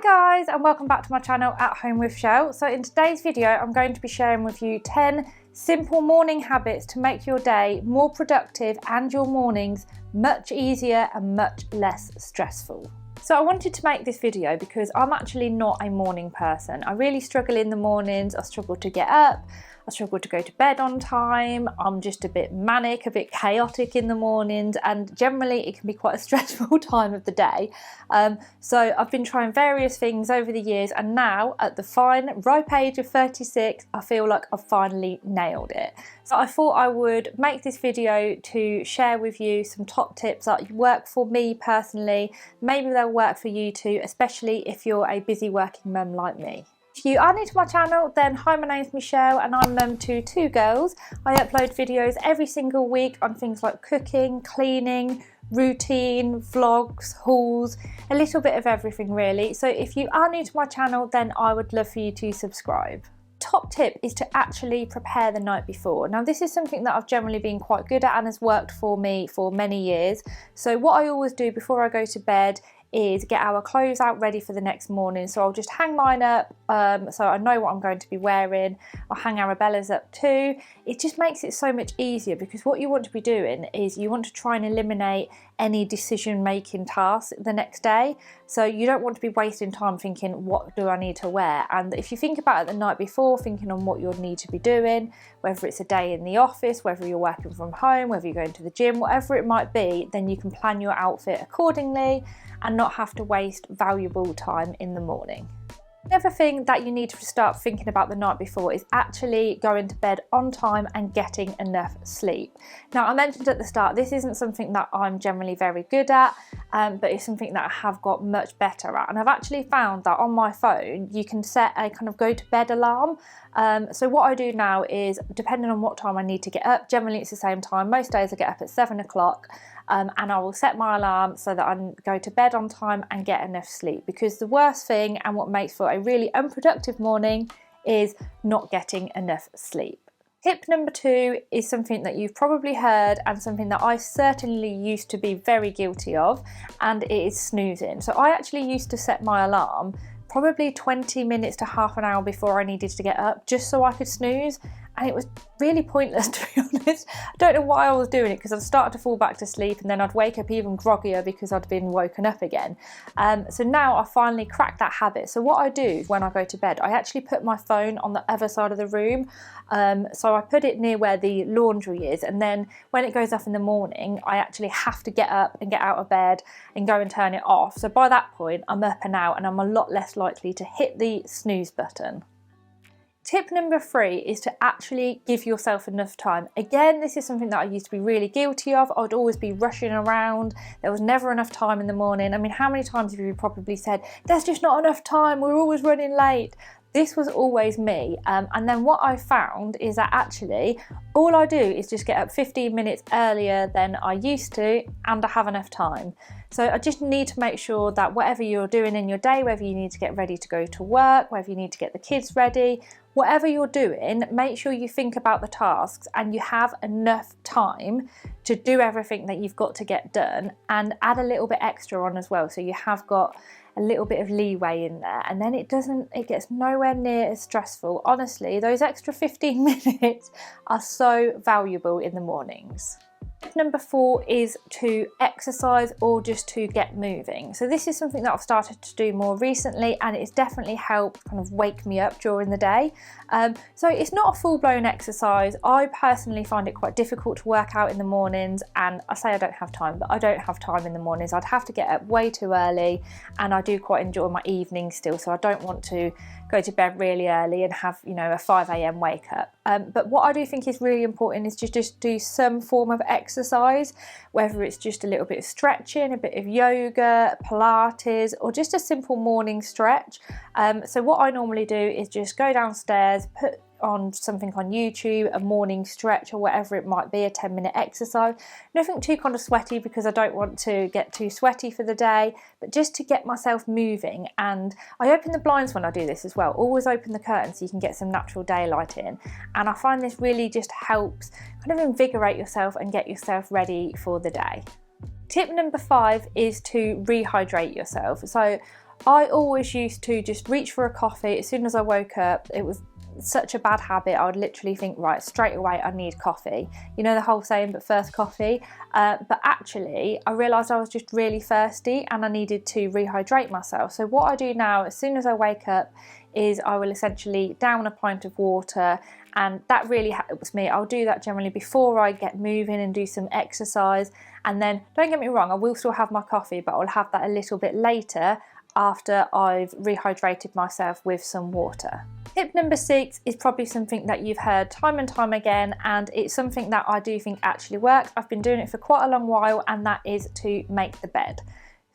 Hi guys, and welcome back to my channel At Home with Chelle. So in today's video I'm going to be sharing with you 10 simple morning habits to make your day more productive and your mornings much easier and much less stressful. So I wanted to make this video because I'm actually not a morning person. I really struggle in the mornings. I struggle to get up, I struggle to go to bed on time. I'm just a bit manic, a bit chaotic in the mornings, and generally it can be quite a stressful time of the day. So I've been trying various things over the years, and now at the fine ripe age of 36 I feel like I've finally nailed it. So I thought I would make this video to share with you some top tips that work for me personally. Maybe they'll work for you too, especially if you're a busy working mum like me. If you are new to my channel, then hi, my name's Michelle and I'm mum to two girls. I upload videos every single week on things like cooking, cleaning, routine, vlogs, hauls, a little bit of everything really. So if you are new to my channel, then I would love for you to subscribe. Top tip is to actually prepare the night before. Now this is something that I've generally been quite good at and has worked for me for many years. So what I always do before I go to bed is get our clothes out ready for the next morning. So I'll just hang mine up so I know what I'm going to be wearing. I'll hang Arabella's up too. It just makes it so much easier because what you want to be doing is you want to try and eliminate any decision making tasks the next day. So you don't want to be wasting time thinking, what do I need to wear? And if you think about it the night before, thinking on what you'll need to be doing, whether it's a day in the office, whether you're working from home, whether you're going to the gym, whatever it might be, then you can plan your outfit accordingly and not have to waste valuable time in the morning. Another thing that you need to start thinking about the night before is actually going to bed on time and getting enough sleep. Now I mentioned at the start, this isn't something that I'm generally very good at, but it's something that I have got much better at. And I've actually found that on my phone, you can set a kind of go to bed alarm. So what I do now is, depending on what time I need to get up, generally it's the same time. Most days I get up at 7 o'clock. And I will set my alarm so that I go to bed on time and get enough sleep, because the worst thing and what makes for a really unproductive morning is not getting enough sleep. Tip number 2 is something that you've probably heard and something that I certainly used to be very guilty of, and it is snoozing. So I actually used to set my alarm probably 20 minutes to half an hour before I needed to get up just so I could snooze. And it was really pointless, to be honest. I don't know why I was doing it, because I'd start to fall back to sleep and then I'd wake up even groggier because I'd been woken up again. So now I finally cracked that habit. So what I do when I go to bed, I actually put my phone on the other side of the room. So I put it near where the laundry is, and then when it goes off in the morning, I actually have to get up and get out of bed and go and turn it off. So by that point, I'm up and out and I'm a lot less likely to hit the snooze button. Tip number 3 is to actually give yourself enough time. Again, this is something that I used to be really guilty of. I would always be rushing around. There was never enough time in the morning. I mean, how many times have you probably said, there's just not enough time, we're always running late? This was always me. And then what I found is that actually all I do is just get up 15 minutes earlier than I used to, and I have enough time. So I just need to make sure that whatever you're doing in your day, whether you need to get ready to go to work, whether you need to get the kids ready, whatever you're doing, make sure you think about the tasks and you have enough time to do everything that you've got to get done, and add a little bit extra on as well. So you have got a little bit of leeway in there, and then it gets nowhere near as stressful. Honestly, those extra 15 minutes are so valuable in the mornings. Tip number 4 is to exercise or just to get moving. So this is something that I've started to do more recently, and it's definitely helped kind of wake me up during the day. So it's not a full-blown exercise. I personally find it quite difficult to work out in the mornings, and I say I don't have time, but I don't have time in the mornings. I'd have to get up way too early, and I do quite enjoy my evenings still, so I don't want to go to bed really early and have, you know, a 5 a.m. wake up. But what I do think is really important is to just do some form of exercise, whether it's just a little bit of stretching, a bit of yoga, Pilates, or just a simple morning stretch. So what I normally do is just go downstairs, put on something on YouTube, a morning stretch or whatever it might be, a 10-minute exercise. Nothing too kind of sweaty, because I don't want to get too sweaty for the day, but just to get myself moving. And I open the blinds when I do this as well. Always open the curtains so you can get some natural daylight in. And I find this really just helps kind of invigorate yourself and get yourself ready for the day. Tip number 5 is to rehydrate yourself. So I always used to just reach for a coffee as soon as I woke up. It was such a bad habit. I would literally think, right, straight away I need coffee. You know the whole saying, but first coffee. But actually I realised I was just really thirsty and I needed to rehydrate myself. So what I do now, as soon as I wake up, is I will essentially down a pint of water, and that really helps me. I'll do that generally before I get moving and do some exercise, and then don't get me wrong, I will still have my coffee, but I'll have that a little bit later after I've rehydrated myself with some water. Tip number 6 is probably something that you've heard time and time again, and it's something that I do think actually works. I've been doing it for quite a long while, and that is to make the bed.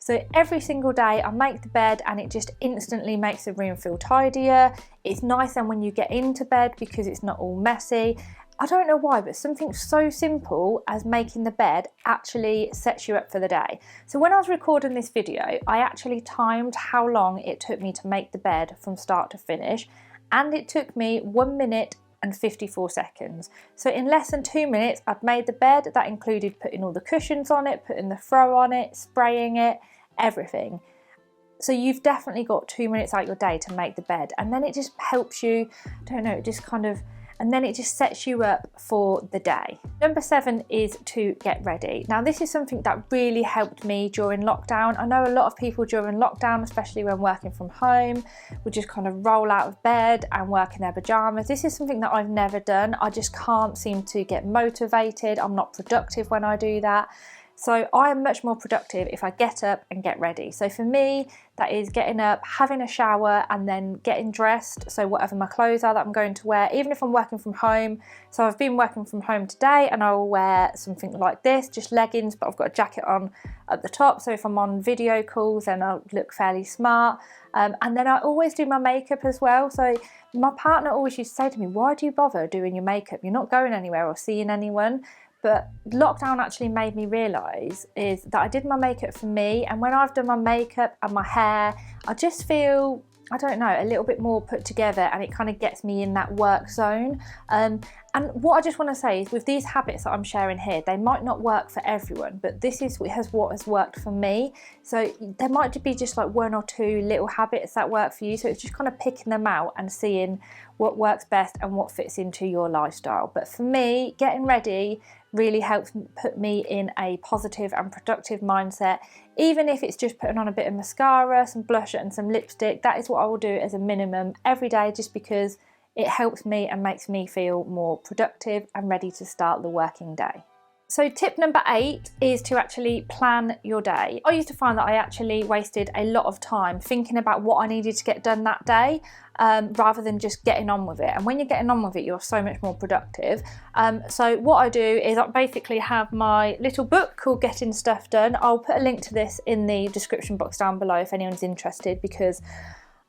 So every single day I make the bed, and it just instantly makes the room feel tidier. It's nicer when you get into bed because it's not all messy. I don't know why, but something so simple as making the bed actually sets you up for the day. So when I was recording this video, I actually timed how long it took me to make the bed from start to finish, and it took me 1 minute and 54 seconds. So in less than 2 minutes, I'd made the bed. That included putting all the cushions on it, putting the throw on it, spraying it, everything. So you've definitely got 2 minutes out your day to make the bed, and then it just helps you, I don't know, it just kind of, and then it just sets you up for the day. Number 7 is to get ready. Now this is something that really helped me during lockdown. I know a lot of people during lockdown, especially when working from home, would just kind of roll out of bed and work in their pajamas. This is something that I've never done. I just can't seem to get motivated. I'm not productive when I do that. So I am much more productive if I get up and get ready. So for me, that is getting up, having a shower, and then getting dressed. So whatever my clothes are that I'm going to wear, even if I'm working from home. So I've been working from home today, and I will wear something like this, just leggings, but I've got a jacket on at the top. So if I'm on video calls, then I'll look fairly smart. And then I always do my makeup as well. So my partner always used to say to me, why do you bother doing your makeup? You're not going anywhere or seeing anyone. But lockdown actually made me realise is that I did my makeup for me, and when I've done my makeup and my hair, I just feel, I don't know, a little bit more put together, and it kind of gets me in that work zone. And what I just want to say is with these habits that I'm sharing here, they might not work for everyone, but this is what has worked for me. So there might be just like 1 or 2 little habits that work for you. So it's just kind of picking them out and seeing what works best and what fits into your lifestyle. But for me, getting ready really helps put me in a positive and productive mindset. Even if it's just putting on a bit of mascara, some blush and some lipstick, that is what I will do as a minimum every day, just because it helps me and makes me feel more productive and ready to start the working day. So tip number 8 is to actually plan your day. I used to find that I actually wasted a lot of time thinking about what I needed to get done that day, rather than just getting on with it. And when you're getting on with it, you're so much more productive. So what I do is I basically have my little book called Getting Stuff Done. I'll put a link to this in the description box down below if anyone's interested, because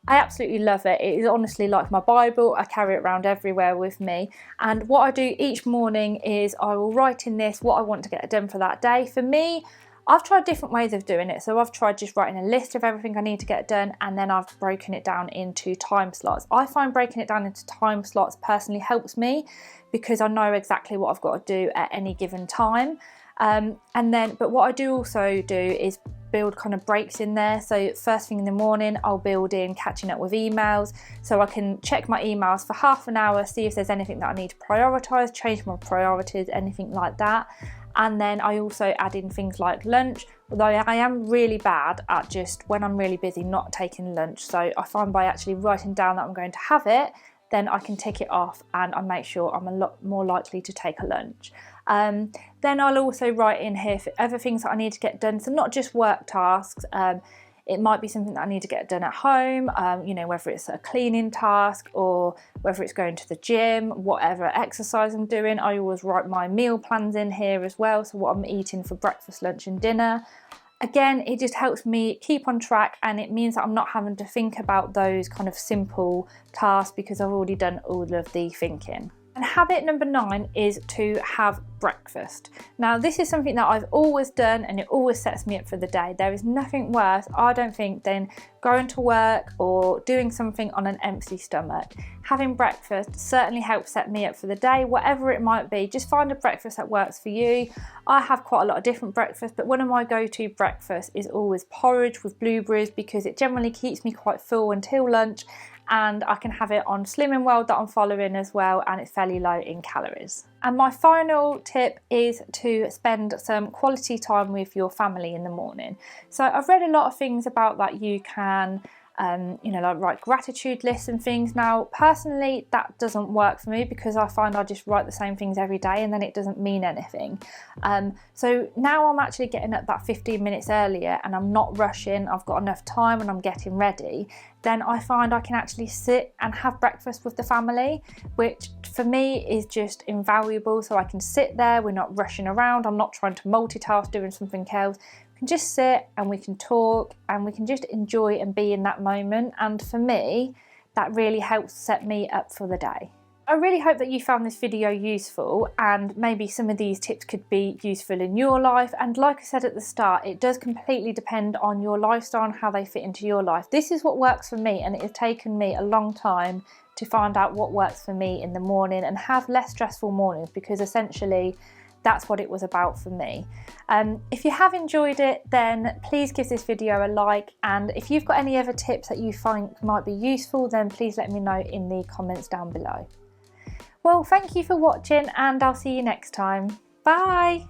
I absolutely love it. It is honestly like my Bible. I carry it around everywhere with me. And what I do each morning is I will write in this what I want to get done for that day. For me, I've tried different ways of doing it. So I've tried just writing a list of everything I need to get done, and then I've broken it down into time slots. I find breaking it down into time slots personally helps me because I know exactly what I've got to do at any given time. But what I do also do is build kind of breaks in there. So first thing in the morning, I'll build in catching up with emails, so I can check my emails for half an hour, see if there's anything that I need to prioritise, change my priorities, anything like that. And then I also add in things like lunch, although I am really bad at just when I'm really busy not taking lunch. So I find by actually writing down that I'm going to have it, then I can tick it off and I make sure I'm a lot more likely to take a lunch. Then I'll also write in here for other things that I need to get done. So not just work tasks. It might be something that I need to get done at home, you know, whether it's a cleaning task or whether it's going to the gym, whatever exercise I'm doing. I always write my meal plans in here as well, so what I'm eating for breakfast, lunch and dinner. Again, it just helps me keep on track, and it means that I'm not having to think about those kind of simple tasks because I've already done all of the thinking. And habit number 9 is to have breakfast. Now this is something that I've always done and it always sets me up for the day. There is nothing worse, I don't think, than going to work or doing something on an empty stomach. Having breakfast certainly helps set me up for the day, whatever it might be. Just find a breakfast that works for you. I have quite a lot of different breakfasts, but one of my go-to breakfasts is always porridge with blueberries because it generally keeps me quite full until lunch, and I can have it on Slimming World that I'm following as well, and it's fairly low in calories. And my final tip is to spend some quality time with your family in the morning. So I've read a lot of things about that you can like write gratitude lists and things. Now personally that doesn't work for me because I find I just write the same things every day and then it doesn't mean anything. So now I'm actually getting up that 15 minutes earlier and I'm not rushing, I've got enough time and I'm getting ready, then I find I can actually sit and have breakfast with the family, which for me is just invaluable. So I can sit there, we're not rushing around, I'm not trying to multitask doing something else. We can just sit and we can talk and we can just enjoy and be in that moment, and for me that really helps set me up for the day. I really hope that you found this video useful and maybe some of these tips could be useful in your life, and like I said at the start, it does completely depend on your lifestyle and how they fit into your life. This is what works for me, and it has taken me a long time to find out what works for me in the morning and have less stressful mornings, because essentially that's what it was about for me. If you have enjoyed it, then please give this video a like, and if you've got any other tips that you find might be useful, then please let me know in the comments down below. Well, thank you for watching and I'll see you next time. Bye!